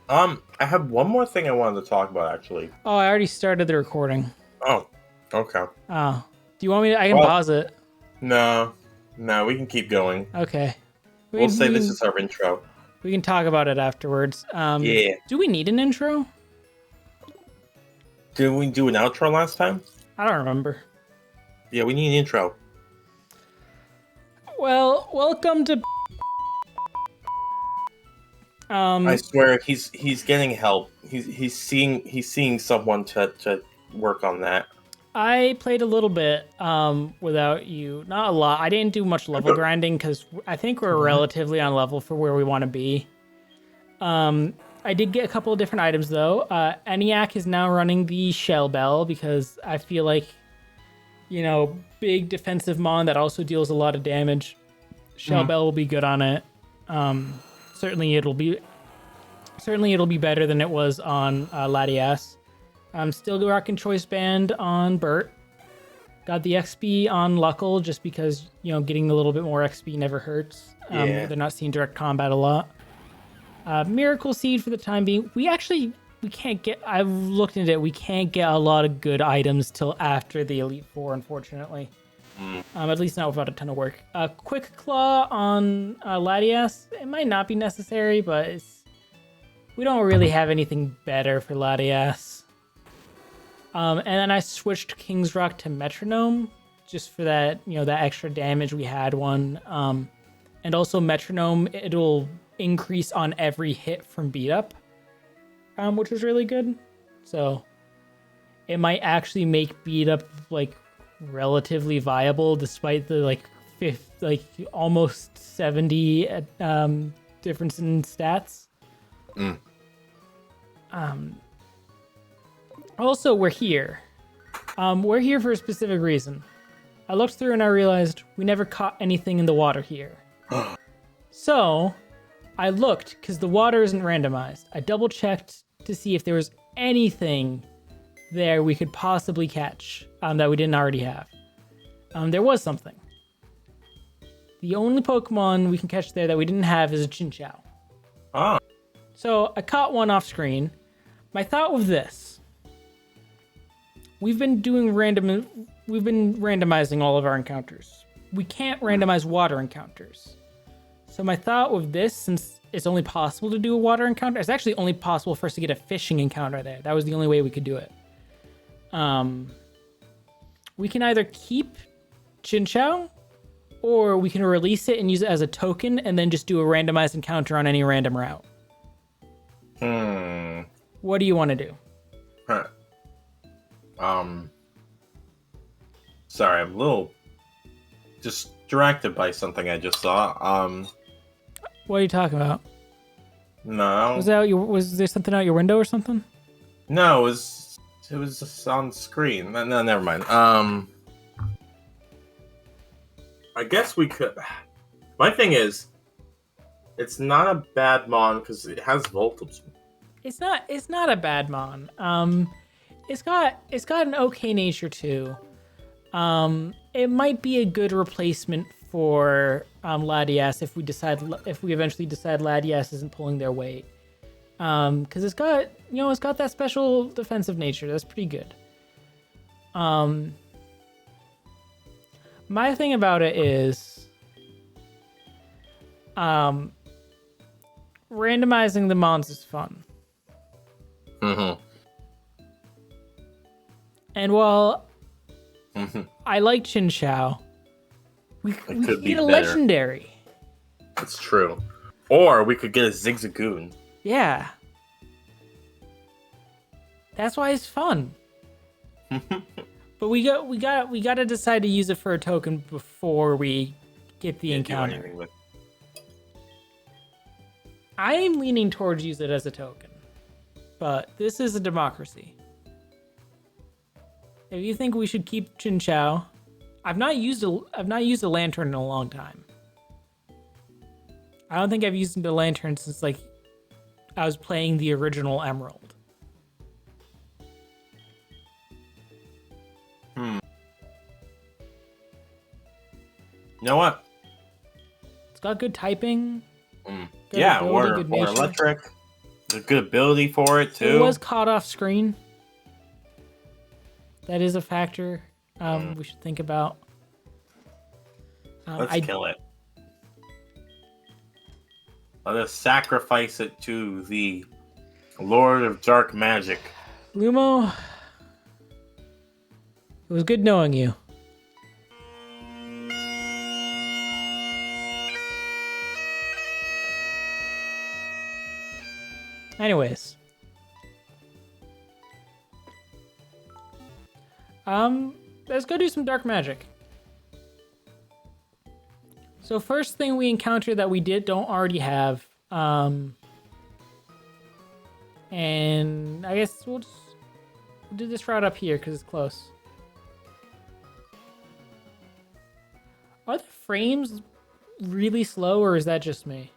I have one more thing I wanted to talk about, actually. Oh, I already started the recording. Oh, okay. Oh, do you want me to? I can Well, pause it. no, we can keep going. Okay. We We'll can, say we this can is our intro. we can talk about it afterwards. Yeah. Do we need an intro? Did we do an outro last time? I don't remember. Yeah, we need an intro. Well, welcome to. I swear, he's getting help. He's seeing someone to work on that. I played a little bit without you. Not a lot. I didn't do much level grinding because I think we're relatively on level for where we want to be. I did get a couple of different items though. ENIAC is now running the Shell Bell because I feel like, big defensive mon that also deals a lot of damage. Shell Bell will be good on it. Certainly it'll be better than it was on Latias. I'm still rocking Choice Band on Burt. Got the XP on Luckle just because, getting a little bit more XP never hurts. They're not seeing direct combat a lot. Miracle Seed for the time being. We can't get, I've looked into it, we can't get a lot of good items till after the Elite Four, unfortunately. At least not without a ton of work. Quick Claw on Latias. It might not be necessary, but we don't really have anything better for Latias. And then I switched King's Rock to Metronome just for that, that extra damage we had one. And also Metronome, it'll increase on every hit from beat up, which is really good. So it might actually make beat up relatively viable despite the almost 70 difference in stats. Also, we're here. We're here for a specific reason. I looked through and I realized we never caught anything in the water here. So I looked because the water isn't randomized. I double checked to see if there was anything there we could possibly catch that we didn't already have. There was something. The only Pokemon we can catch there that we didn't have is a Chinchou. Ah. So I caught one off screen. My thought was this. We've been randomizing all of our encounters. We can't randomize water encounters. So my thought with this, since it's only possible to do a water encounter, it's actually only possible for us to get a fishing encounter there. That was the only way we could do it. We can either keep Chinchou, or we can release it and use it as a token, and then just do a randomized encounter on any random route. What do you want to do? Sorry, I'm a little distracted by something I just saw. What are you talking about? No. Was there something out your window or something? No, it was just on screen. No, never mind. I guess we could. My thing is, it's not a bad mon because it has Voltage. It's not a bad mon. It's got an okay nature too. It might be a good replacement for Latias if we eventually decide Latias isn't pulling their weight. Because it's got that special defensive nature. That's pretty good. My thing about it is randomizing the mons is fun. And while I like Chinchou, we could get a legendary. That's true. Or we could get a Zigzagoon. Yeah. That's why it's fun. But we got to decide to use it for a token before we get the encounter. I'm leaning towards use it as a token. But this is a democracy. If you think we should keep Chinchou, I've not used a lantern in a long time. I don't think I've used a lantern since I was playing the original Emerald. You know what? It's got good typing. Yeah, or electric. A good ability for it, too. It was caught off screen. That is a factor we should think about. Let's kill it. Let us sacrifice it to the Lord of Dark Magic. Lumo, it was good knowing you. Anyways. Let's go do some dark magic. So first thing we encounter that we don't already have, and I guess we'll do this route up here because it's close. Are the frames really slow, or is that just me?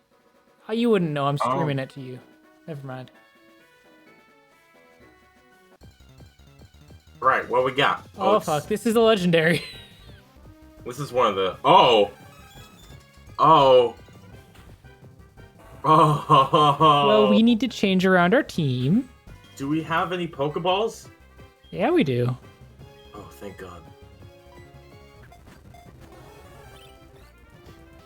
Oh, you wouldn't know. I'm screaming it to you. Never mind. Right, what we got? Oh fuck, this is a legendary. This is one of the... Oh! Well, we need to change around our team. Do we have any Pokeballs? Yeah, we do. Oh, thank God.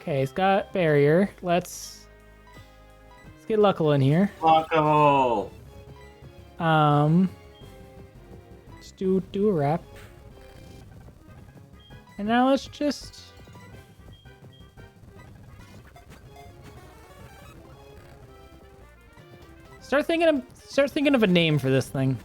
Okay, it's got barrier. Let's get Luckle in here. Luckle! Let's do a wrap. And now let's just... Start thinking of a name for this thing.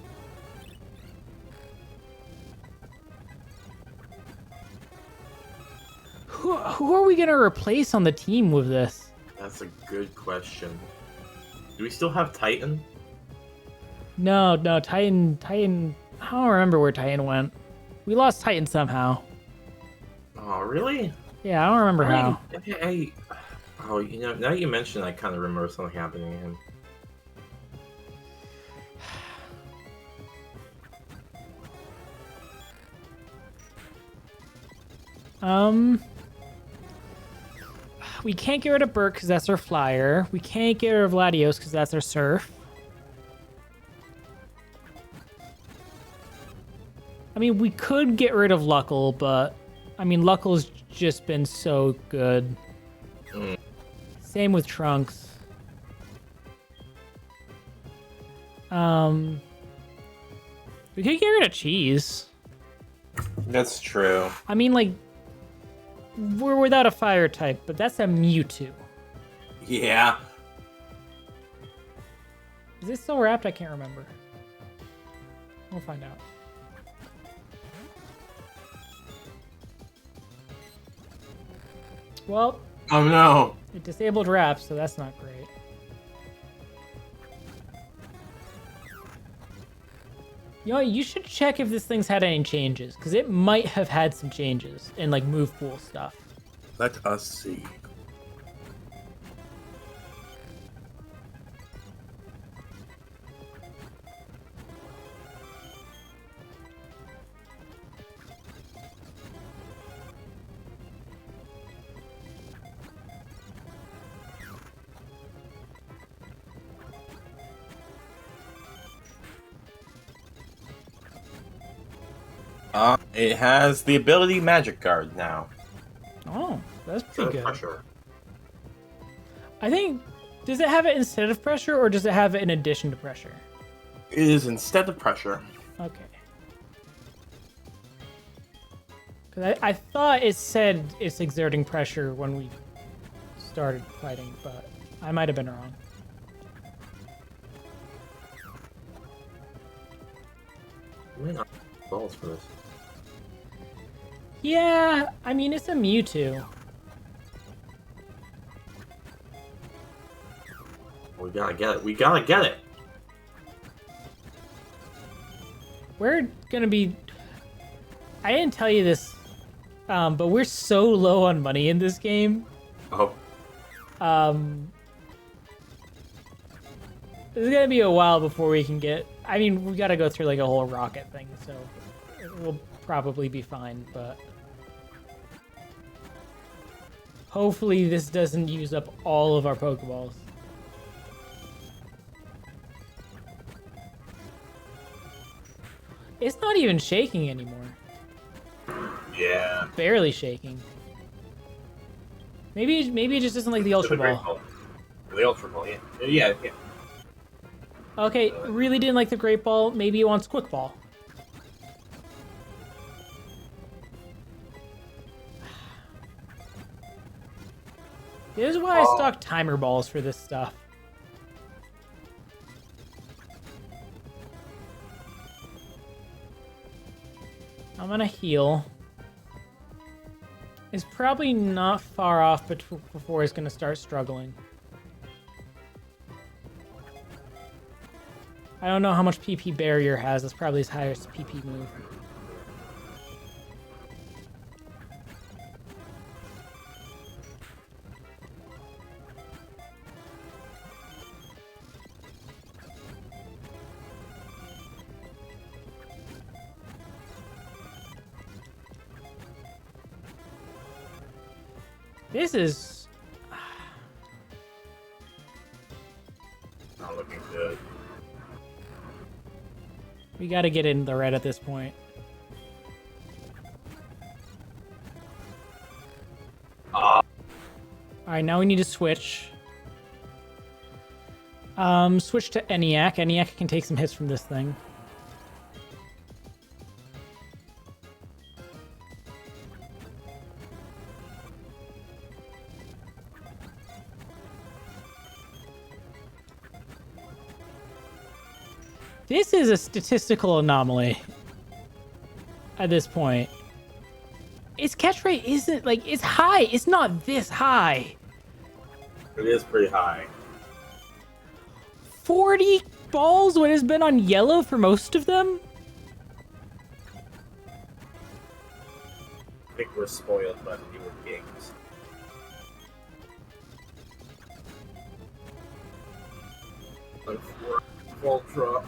Who are we gonna replace on the team with this? That's a good question. Do we still have Titan? No, Titan. I don't remember where Titan went. We lost Titan somehow. Oh, really? Yeah, I don't remember how. Oh, you know, now you mention, I kind of remember something happening to him. We can't get rid of Burke because that's our flyer. We can't get rid of Latios because that's our surf. I mean, we could get rid of Luckle, but I mean, Luckle's just been so good. Same with Trunks. We could get rid of Cheese. That's true. I mean, like, we're without a fire type, but that's a Mewtwo. Yeah. Is it still wrapped? I can't remember. We'll find out. Well. Oh no. It disabled wrap, so that's not great. You know what, you should check if this thing's had any changes, because it might have had some changes in, like, move pool stuff. Let us see. It has the ability Magic Guard now. Oh, that's pretty good. Pressure. I think, does it have it instead of pressure, or does it have it in addition to pressure? It is instead of pressure. Okay. Because I thought it said it's exerting pressure when we started fighting, but I might have been wrong. We not balls for this. Yeah, I mean, it's a Mewtwo. We gotta get it. We gotta get it. We're gonna be... I didn't tell you this, but we're so low on money in this game. Oh. It's gonna be a while before we can get... I mean, we gotta go through like a whole rocket thing, so we'll probably be fine, but... Hopefully this doesn't use up all of our Pokeballs. It's not even shaking anymore. Yeah. Barely shaking. Maybe it just doesn't like the Ultra Ball. The Ultra Ball, yeah. Yeah. Okay, really didn't like the Great Ball. Maybe it wants Quick Ball. This is why I stock timer balls for this stuff. I'm gonna heal. It's probably not far off before it's gonna start struggling. I don't know how much PP barrier has. That's probably his highest PP move. This is not looking good. We gotta get in the red at this point. Alright, now we need to switch. Switch to ENIAC. ENIAC can take some hits from this thing. This is a statistical anomaly at this point. Its catch rate isn't, like, it's high. It's not this high. It is pretty high. 40 balls when it's been on yellow for most of them? I think we're spoiled by the newer games. Ultra.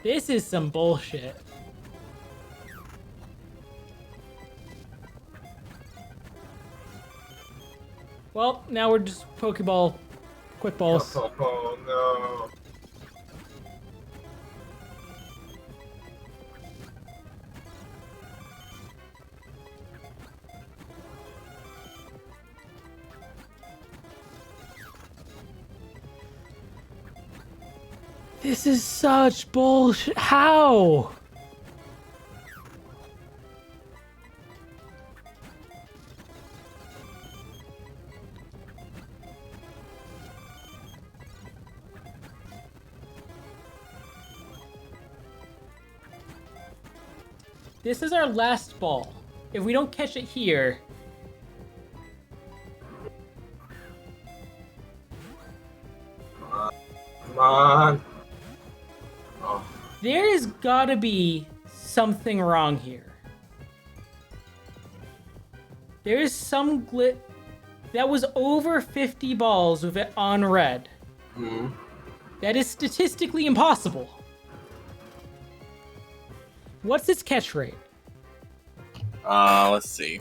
This is some bullshit. Well, now we're just Pokeball quick balls. Oh no. This is such bullshit. How? This is our last ball. If we don't catch it here... Come on. Oh. There has gotta be something wrong here. There is some glitch. That was over 50 balls with it on red. Mm-hmm. That is statistically impossible. What's its catch rate? Let's see.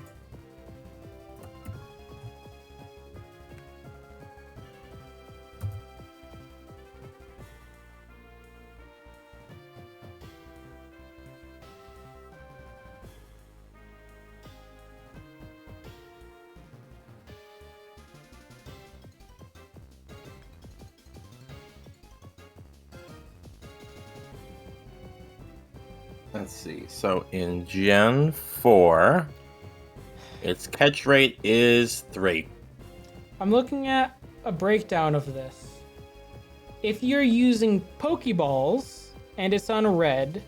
Let's see. So in Gen 4, its catch rate is 3. I'm looking at a breakdown of this. If you're using Pokeballs and it's on red,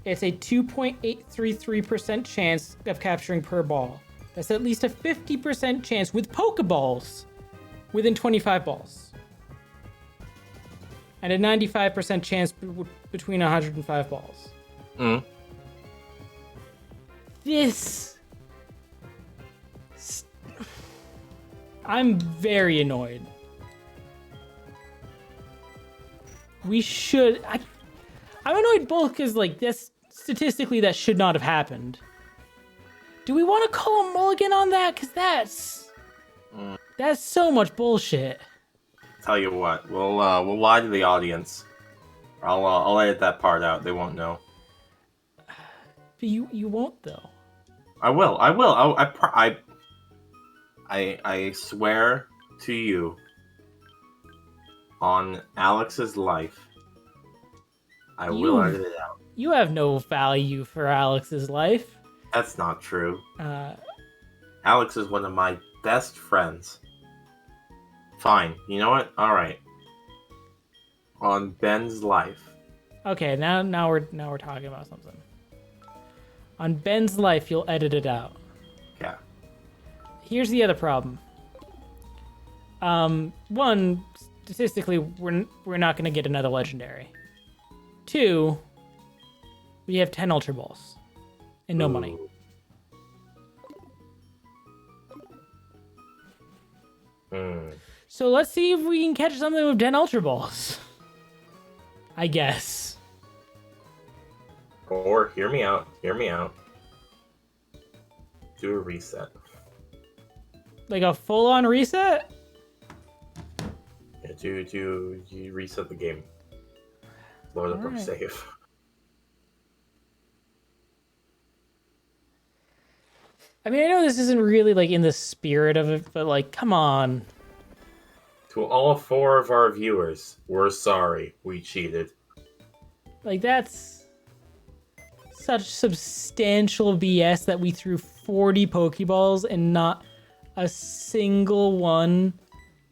it's a 2.833% chance of capturing per ball. That's at least a 50% chance with Pokeballs within 25 balls. And a 95% chance between 105 balls. Mm. I'm very annoyed. I'm annoyed both because, like, this statistically that should not have happened. Do we want to call a mulligan on that? Because that's so much bullshit. Tell you what, we'll lie to the audience. I'll edit that part out. They won't know. But you won't though. I will. I swear to you, on Alex's life, I will edit it out. You have no value for Alex's life. That's not true. Alex is one of my best friends. Fine. You know what? All right. On Ben's life. Okay, now we're talking about something. On Ben's life, you'll edit it out. Yeah. Here's the other problem. One, statistically, we're not going to get another legendary. Two, we have 10 Ultra Balls and no money. So let's see if we can catch something with 10 Ultra Balls. I guess. Or, hear me out. Do a reset. Like a full-on reset? Yeah, you reset the game. Load up our save. I mean, I know this isn't really, like, in the spirit of it, but, like, come on. To all 4 of our viewers, we're sorry. We cheated. Like, that's such substantial BS that we threw 40 Pokeballs and not a single one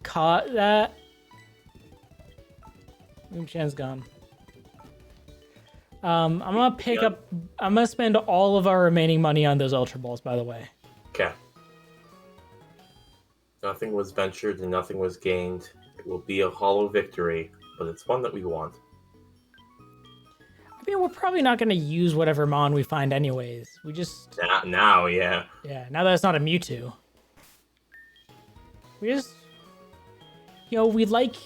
caught that. Moonshan's gone. I'm gonna spend all of our remaining money on those Ultra Balls, by the way. Okay. Nothing was ventured and nothing was gained. It will be a hollow victory, but it's one that we want. I mean, we're probably not going to use whatever Mon we find anyways. We just... Now, yeah. Yeah, now that it's not a Mewtwo. We just... You know, we like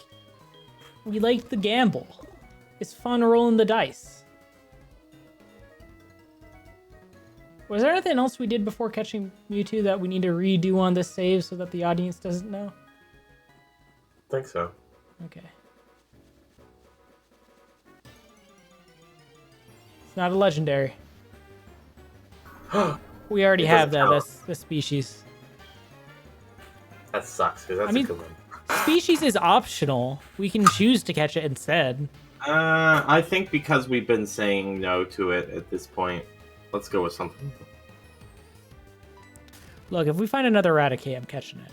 the gamble. It's fun rolling the dice. Was there anything else we did before catching Mewtwo that we need to redo on this save so that the audience doesn't know? I think so. Okay. It's not a legendary. We already have that. That's the species. That sucks, because that's a good one. Species is optional. We can choose to catch it instead. I think because we've been saying no to it at this point, let's go with something. Look, if we find another Raticate, I'm catching it.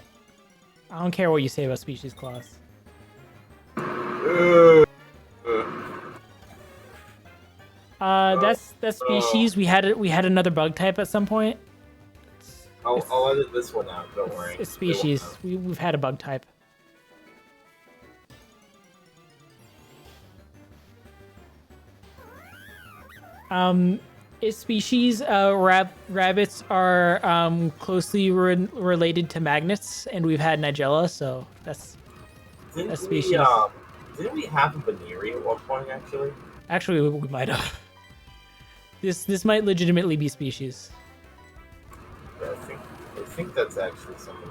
I don't care what you say about species class. That's species. We had another bug type at some point. I'll edit this one out. Don't worry. It's species. We've had a bug type. Is species rabbits are closely related to magnets, and we've had Nigella, so that's species. Didn't we have a Baneri at one point, actually? Actually, we might have. This might legitimately be species. Yeah, I think that's actually something.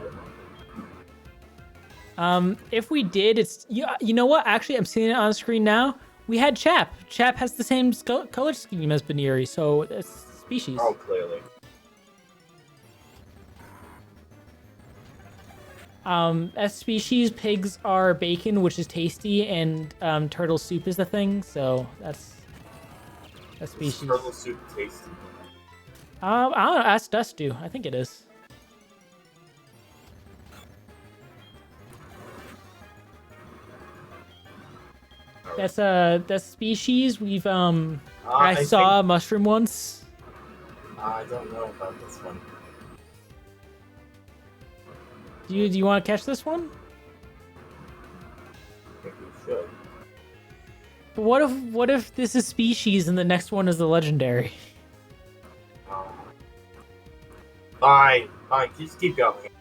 If we did, it's you know what? Actually, I'm seeing it on the screen now. We had Chap. Chap has the same color scheme as Baneri, so it's species. Oh, clearly. As species, pigs are bacon, which is tasty, and turtle soup is the thing. So that's species. Is turtle soup tasty? I don't know. Ask Dust do. I think it is. That's species. We've I saw a mushroom once. I don't know about this one. Do you want to catch this one? I think we should. But what if this is species and the next one is the legendary? Fine, just keep going.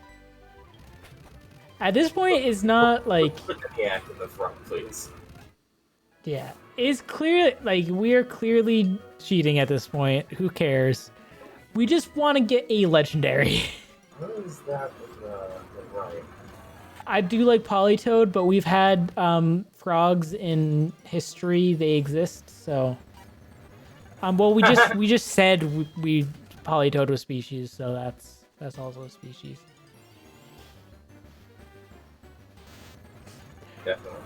At this point, it's not like. Put the act in the front, please. Yeah, it's clear. Like, we're clearly cheating at this point. Who cares? We just want to get a legendary. What is that with the right? I do like Polytoad, but we've had frogs in history. They exist, so. Well, we just said we Polytoad was species, so that's also a species. Definitely.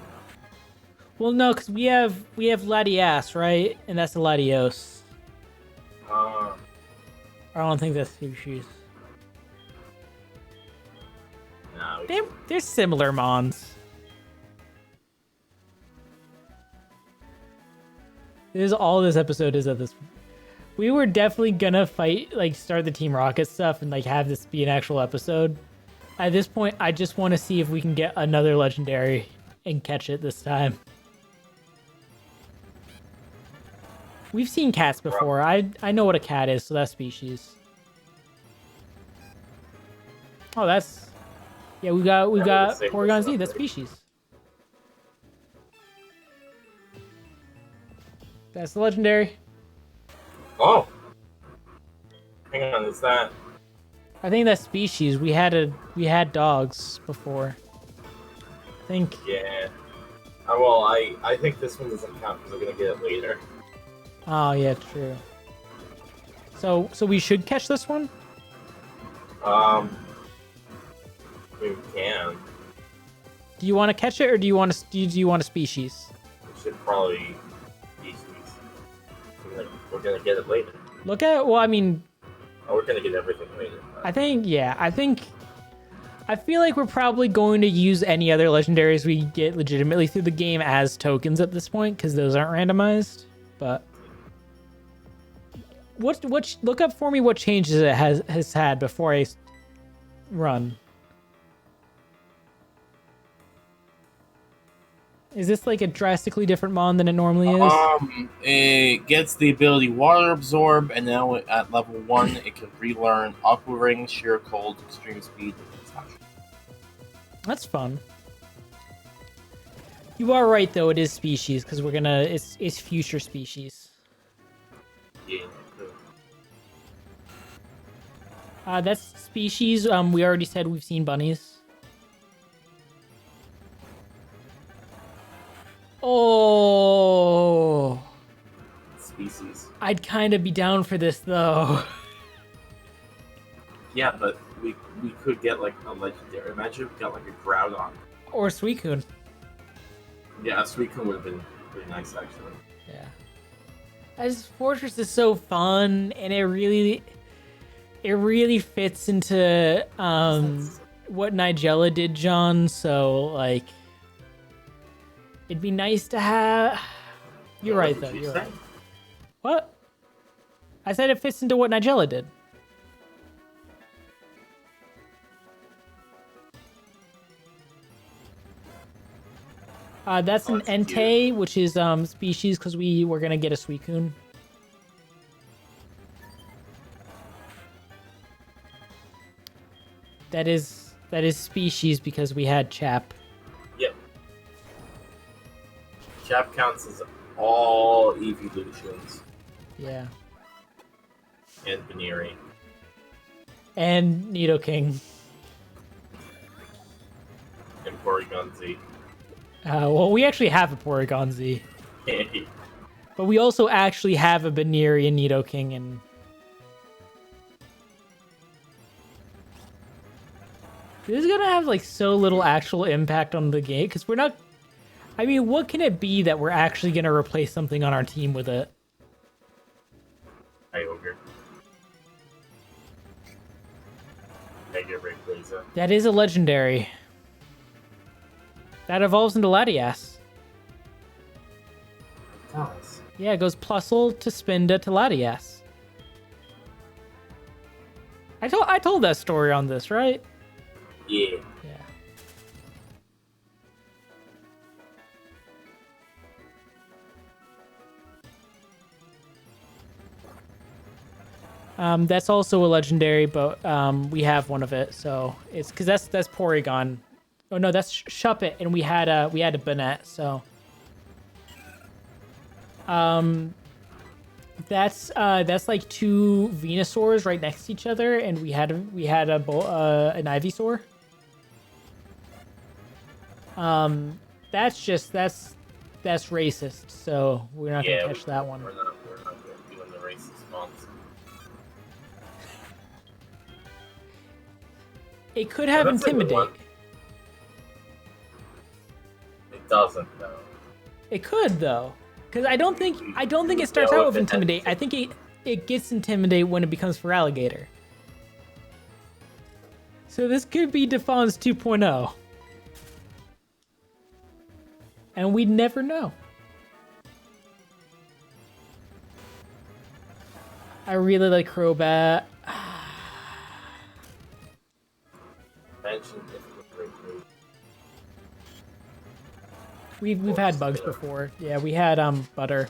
Well, no, because we have Latias, right? And that's a Latios. Uh, I don't think that's species. no. They're similar mons. This is all this episode is at this. We were definitely gonna fight, like start the Team Rocket stuff and like have this be an actual episode. At this point, I just want to see if we can get another legendary and catch it this time. We've seen cats before. I know what a cat is, so that's species. Oh, that's yeah. We got Porygon Z. That's species. That's the legendary. Oh. Hang on, is that? I think that's species. We had dogs before. I think. Yeah. Well, I think this one doesn't count because we're gonna get it later. Oh yeah, true. So we should catch this one. We can. Do you want to catch it, or do you want to? Do you want a species? We should probably species. We're gonna get it later. Look at. Well, I mean. Oh, we're gonna get everything later. I think. Yeah. I feel like we're probably going to use any other legendaries we get legitimately through the game as tokens at this point, because those aren't randomized. But what look up for me what changes it has had before I run. Is this like a drastically different mon than it normally is? It gets the ability Water Absorb, and now at level 1, it can relearn Aqua Ring, Sheer Cold, Extreme Speed, and Touch. That's fun. You are right though, it is species, because we're gonna it's future species. Yeah. That's species. We already said we've seen bunnies. Oh, Species. I'd kind of be down for this though. Yeah, but we could get like a legendary. Imagine if we got like a Groudon. Or Suicune. Yeah, a Suicune would have been pretty nice actually. Yeah. This Fortress is so fun, and it really fits into what Nigella did, John. So like, it'd be nice to have. You're right though. You're right. What? I said it fits into what Nigella did. That's an Entei, which is species, because we were gonna get a Suicune. That is species because we had Chap. Yep. Chap counts as all evolutions. Yeah. And Veneering. And Nidoking. And Porygon Z. Well, we actually have a Porygon Z. But we also actually have a Baneri and Nidoking, and this is gonna have like so little actual impact on the game, because we're not. I mean, what can it be that we're actually gonna replace something on our team with it? Kyogre. Mega Rayquaza. That is a legendary. That evolves into Latias. It does. Yeah, it goes Plusle to Spinda to Latias. I told that story on this, right? Yeah. Yeah. That's also a legendary, but we have one of it, so it's because that's Porygon. Oh no, that's Shuppet, and we had a Banette, so that's like two Venusaurs right next to each other, and we had an Ivysaur. That's racist. So we're not gonna Yeah, catch that one. we're not doing the racist ones. It could have That's a good intimidate. one. It doesn't though. It could though, because I don't think it starts No, out if with it intimidate. I think it gets intimidate when it becomes for alligator. So this could be Defon's 2.0. And we'd never know. I really like Crobat. Mention difficult. We've had bugs before. Yeah, we had butter.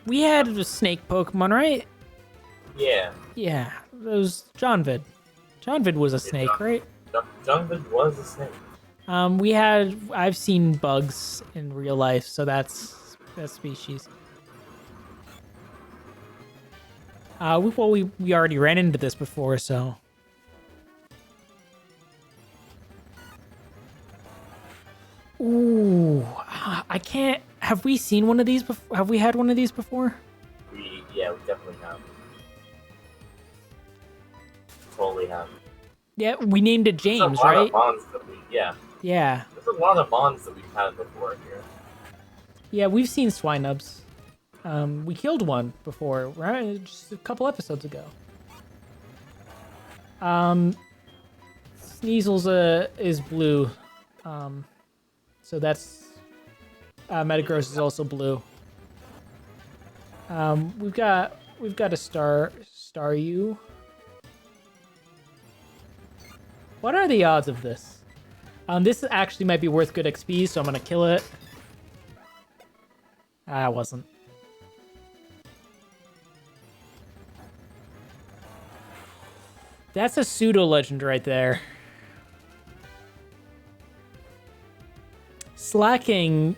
We had a snake Pokemon, right? Yeah. Yeah, those Jonvid. Jonvid was a snake, right? Jonvid was a snake. I've seen bugs in real life, so that's species. We already ran into this before, so. Ooh, I can't. Have we seen one of these before? Have we had one of these before? We definitely have. Totally have. Yeah, we named it James, There's a lot right? of bonds that Yeah. There's a lot of bonds that we've had before here. Yeah, we've seen Swinubs. We killed one before, right? Just a couple episodes ago. Sneasel's is blue. So that's Metagross is also blue. We've got a Staryu. What are the odds of this? This actually might be worth good XP, so I'm gonna kill it. I wasn't. That's a pseudo legend right there. Slacking,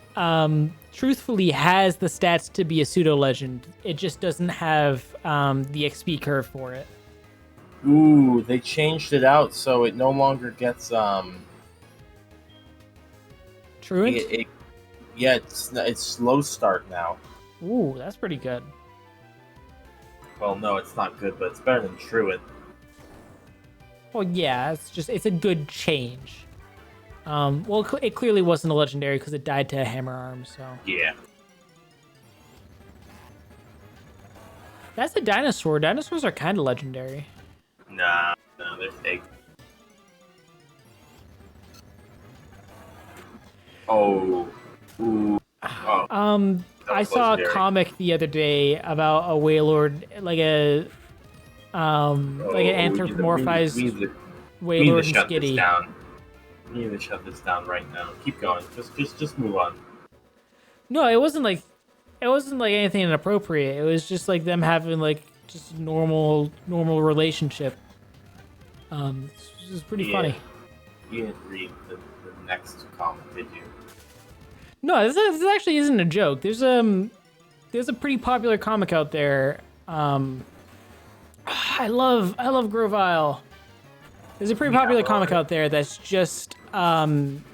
truthfully, has the stats to be a pseudo legend. It just doesn't have the XP curve for it. Ooh, they changed it out so it no longer gets Truant? Yeah, it's slow start now. Ooh, that's pretty good. Well, no, it's not good, but it's better than Truant. Well, yeah, it's a good change. Well, it clearly wasn't a legendary because it died to a hammer arm, so. Yeah. That's a dinosaur. Dinosaurs are kind of legendary. Nah, they're fake. Oh. Ooh. Oh. I saw a comic the other day about a Wailord, like an anthropomorphized Wailord and Skitty. We need to shut this down right now. Keep going. Just move on. No, it wasn't like anything inappropriate. It was just like them having like just normal relationship. This is pretty funny. You didn't read the next comment, did you? No, this actually isn't a joke. There's a pretty popular comic out there. I love Grovile. There's a pretty popular comic out there that's just a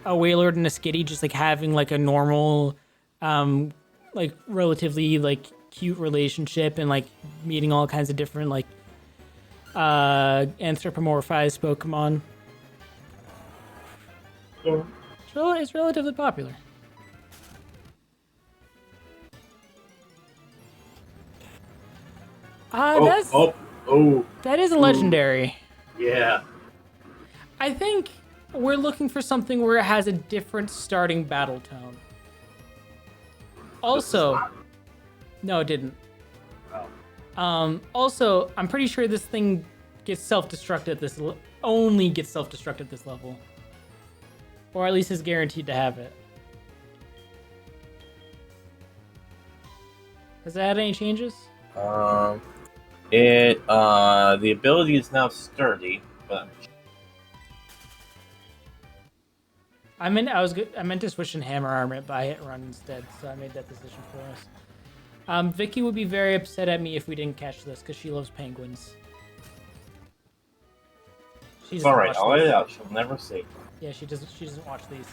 Wailord and a Skitty just like having like a normal, like relatively like cute relationship and like meeting all kinds of different like anthropomorphized Pokemon. Yeah. So it's relatively popular. That is a legendary. Yeah. I think we're looking for something where it has a different starting battle tone. Also, no, it didn't. Also, I'm pretty sure this thing gets self-destruct at this only gets self-destruct at this level, or at least is guaranteed to have it. Has that had any changes? The ability is now sturdy, but I meant to switch in Hammer Arm, but I hit Run instead, so I made that decision for us. Vicky would be very upset at me if we didn't catch this because she loves penguins. She It's doesn't alright, watch I'll let these. it out. She'll never see. Yeah, she doesn't watch these.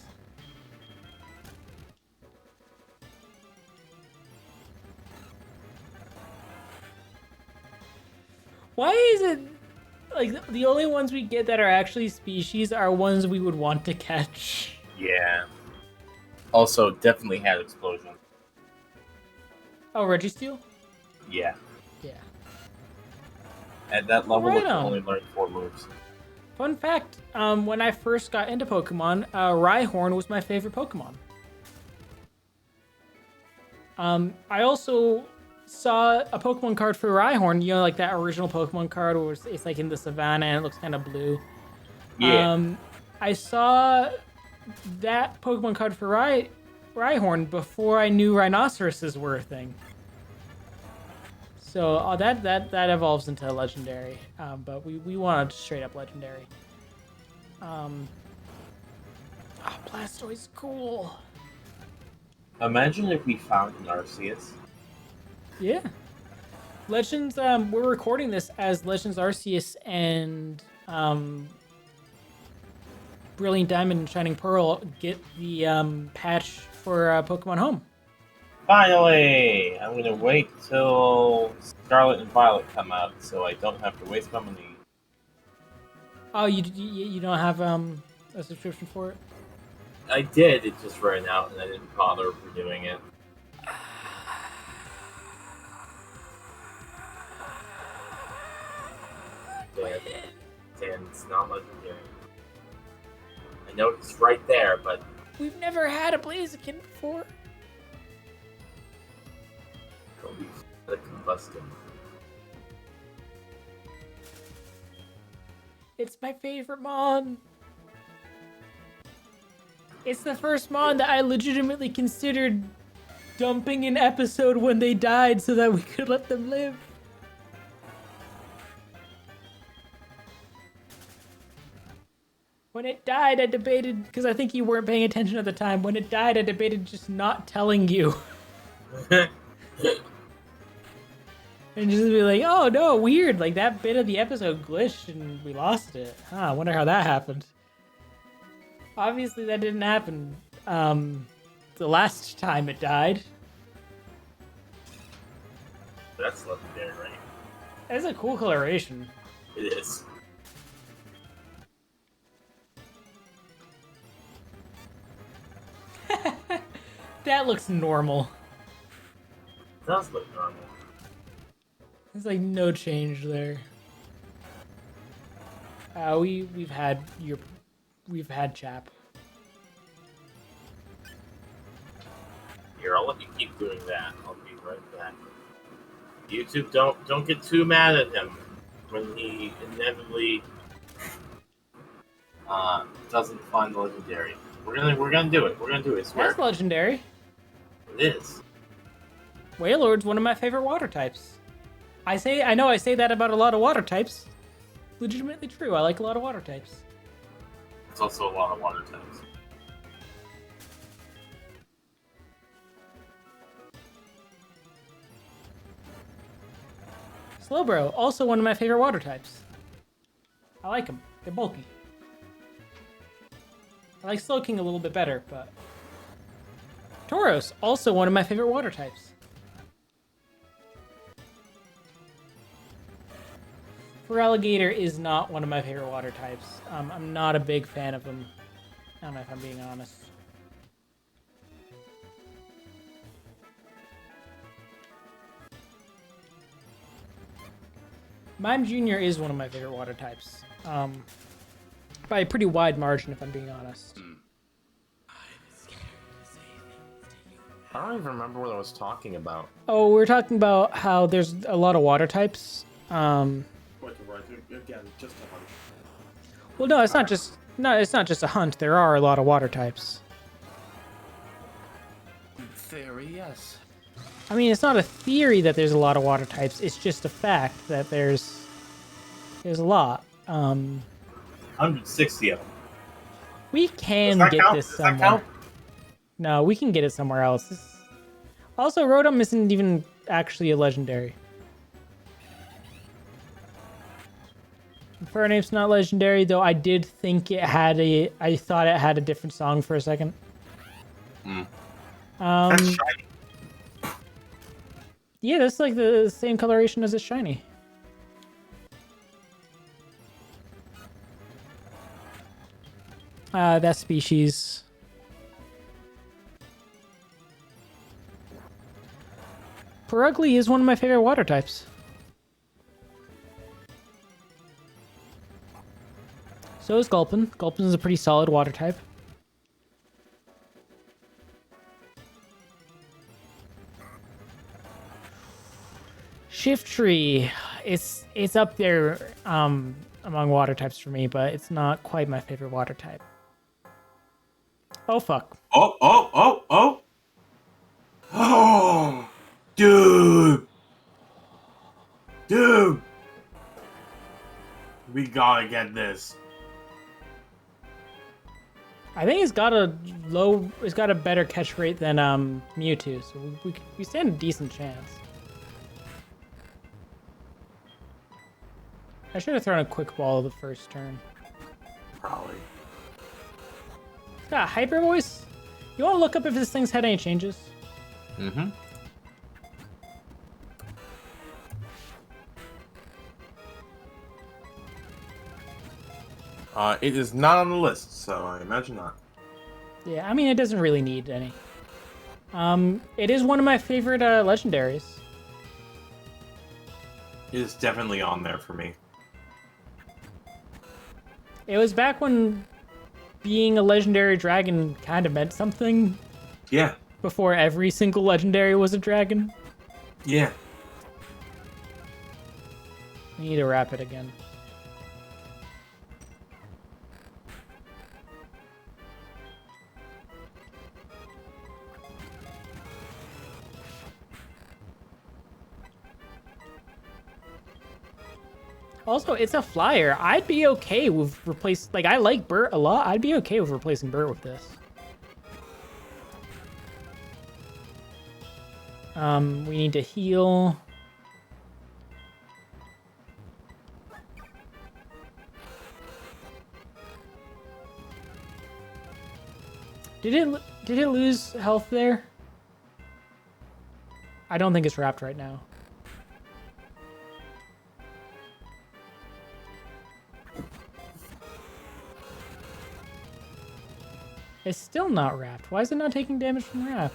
Why is it like the only ones we get that are actually species are ones we would want to catch? Yeah. Also, definitely had explosion. Oh, Registeel? Yeah. Yeah. At that level, Right it can on. only learn 4 moves. Fun fact, when I first got into Pokemon, Rhyhorn was my favorite Pokemon. I also saw a Pokemon card for Rhyhorn, you know, like that original Pokemon card where it's like in the savannah and it looks kind of blue. Yeah. I saw that Pokemon card for Rhyhorn before I knew rhinoceroses were a thing. So that evolves into a legendary, but we want a straight up legendary. Blastoise, cool. Imagine if we found an Arceus. Yeah. Legends, we're recording this as Legends Arceus and Brilliant Diamond and Shining Pearl get the patch for Pokemon Home. Finally! I'm gonna wait till Scarlet and Violet come out so I don't have to waste my money. Oh, you don't have a subscription for it? I did, it just ran out and I didn't bother renewing it. Dan, it's not legendary. I know it's right there, but We've never had a Blaziken before. it'll be the combustion. It's my favorite Mon. It's the first Mon that I legitimately considered dumping an episode when they died so that we could let them live. When it died, I debated, because I think you weren't paying attention at the time. When it died, I debated just not telling you. And just be like, oh no, weird. Like that bit of the episode glitched and we lost it. Huh, I wonder how that happened. Obviously, that didn't happen the last time it died. That's legendary, right? That's a cool coloration. It is. That looks normal. It does look normal. There's like no change there. We've had Chap. Here, I'll let you keep doing that. I'll be right back. YouTube, don't get too mad at him when he inevitably doesn't find the legendary. We're gonna do it. We're gonna do it. I swear. That's legendary. It is. Wailord's one of my favorite water types. I know I say that about a lot of water types. Legitimately true. I like a lot of water types. It's also a lot of water types. Slowbro, also one of my favorite water types. I like them. They're bulky. I like Slowking a little bit better, but... Tauros, also one of my favorite water types. Feraligatr is not one of my favorite water types. I'm not a big fan of them. I don't know if I'm being honest. Mime Jr. is one of my favorite water types. By a pretty wide margin, if I'm being honest. I don't even remember what I was talking about. Oh, we were talking about how there's a lot of water types. Again, just a hunch. Well, no, it's not just a hunt. There are a lot of water types. Theory, yes. I mean, it's not a theory that there's a lot of water types. It's just a fact that there's a lot. 160 of them. We can Does that get count? this Does that somewhere. count? No, we can get it somewhere else. Also, Rotom isn't even actually a legendary. Infernape's not legendary, though I did think it had a... I thought it had a different song for a second. That's shiny. Yeah, that's like the same coloration as a shiny. That species. Perugly is one of my favorite water types. So is Gulpin. Gulpin is a pretty solid water type. Shiftry, it's up there among water types for me, but it's not quite my favorite water type. Oh fuck. Oh! Oh, dude! We gotta get this. I think it's got a better catch rate than Mewtwo, so we stand a decent chance. I should have thrown a quick ball the first turn. Probably. It's got a hyper voice. You want to look up if this thing's had any changes? Mm-hmm. It is not on the list, so I imagine not. Yeah, I mean, it doesn't really need any. It is one of my favorite legendaries. It is definitely on there for me. It was back when being a legendary dragon kind of meant something. Yeah. Before every single legendary was a dragon. Yeah. I need to wrap it again. Also, it's a flyer. I'd be okay with I like Burt a lot. I'd be okay with replacing Burt with this. We need to heal. Did it lose health there? I don't think it's wrapped right now. It's still not wrapped. Why is it not taking damage from wrap?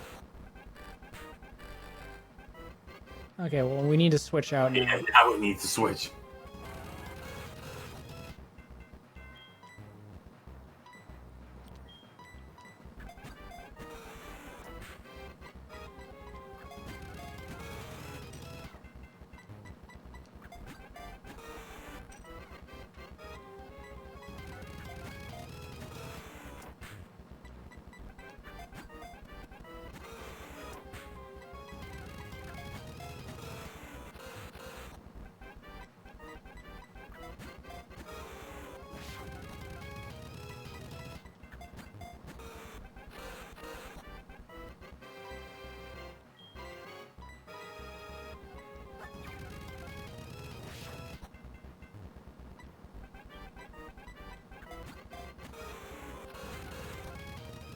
Okay, well, we need to switch out now. Yeah, now we need to switch.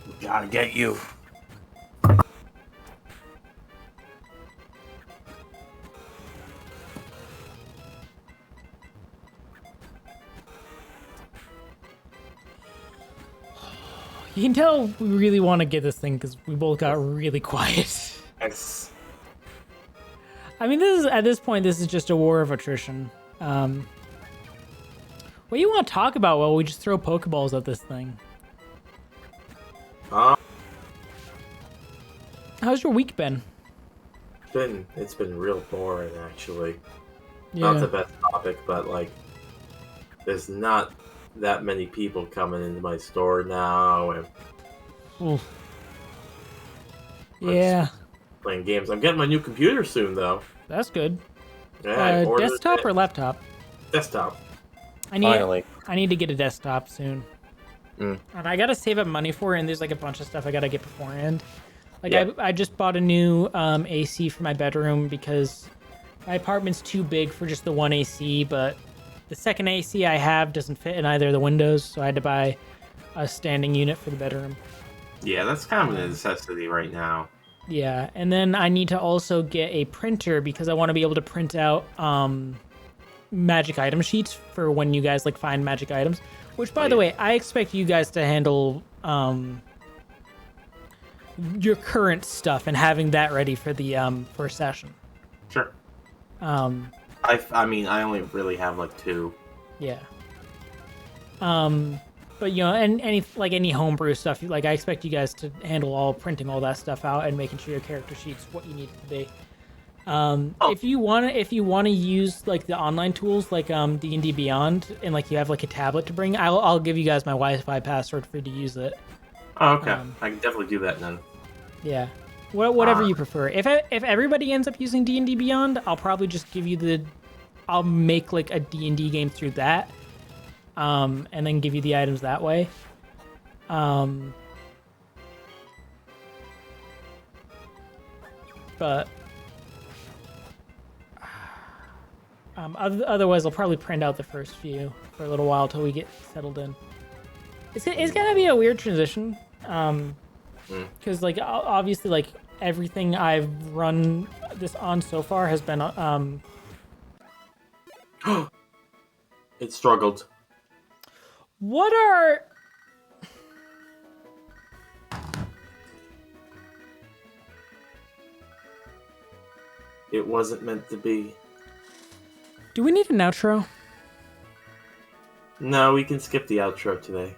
We gotta get you. You can tell we really want to get this thing because we both got really quiet. Yes. I mean, at this point, this is just a war of attrition. What do you want to talk about while we just throw Pokeballs at this thing? How's your week been? It's been real boring, actually. Yeah. Not the best topic, but like, there's not that many people coming into my store now, and Oof. Yeah. playing games. I'm getting my new computer soon, though. That's good. Yeah, I ordered Desktop it. or laptop? Desktop. Finally. I need to get a desktop soon. And I gotta save up money for it, and there's like a bunch of stuff I gotta get beforehand. Like Yeah. I just bought a new AC for my bedroom because my apartment's too big for just the one AC, but The second AC I have doesn't fit in either of the windows, so I had to buy a standing unit for the bedroom. Yeah, that's kind of a necessity right now. Yeah, and then I need to also get a printer because I want to be able to print out magic item sheets for when you guys like find magic items. Which, by the way, I expect you guys to handle your current stuff and having that ready for the first session. Sure. I mean, I only really have like 2. Yeah. But you know, and any homebrew stuff, like I expect you guys to handle all printing all that stuff out and making sure your character sheets what you need it to be. If you wanna use like the online tools like D&D Beyond and like you have like a tablet to bring, I'll give you guys my Wi-Fi password for you to use it. Oh, okay. I can definitely do that then. Yeah. Whatever you prefer. If everybody ends up using D&D Beyond, I'll probably just give you I'll make like a D&D game through that. And then give you the items that way. But otherwise, I'll probably print out the first few for a little while till we get settled in. It's gonna be a weird transition, because like obviously like everything I've run this on so far has been It struggled. What are... It wasn't meant to be. Do we need an outro? No, we can skip the outro today.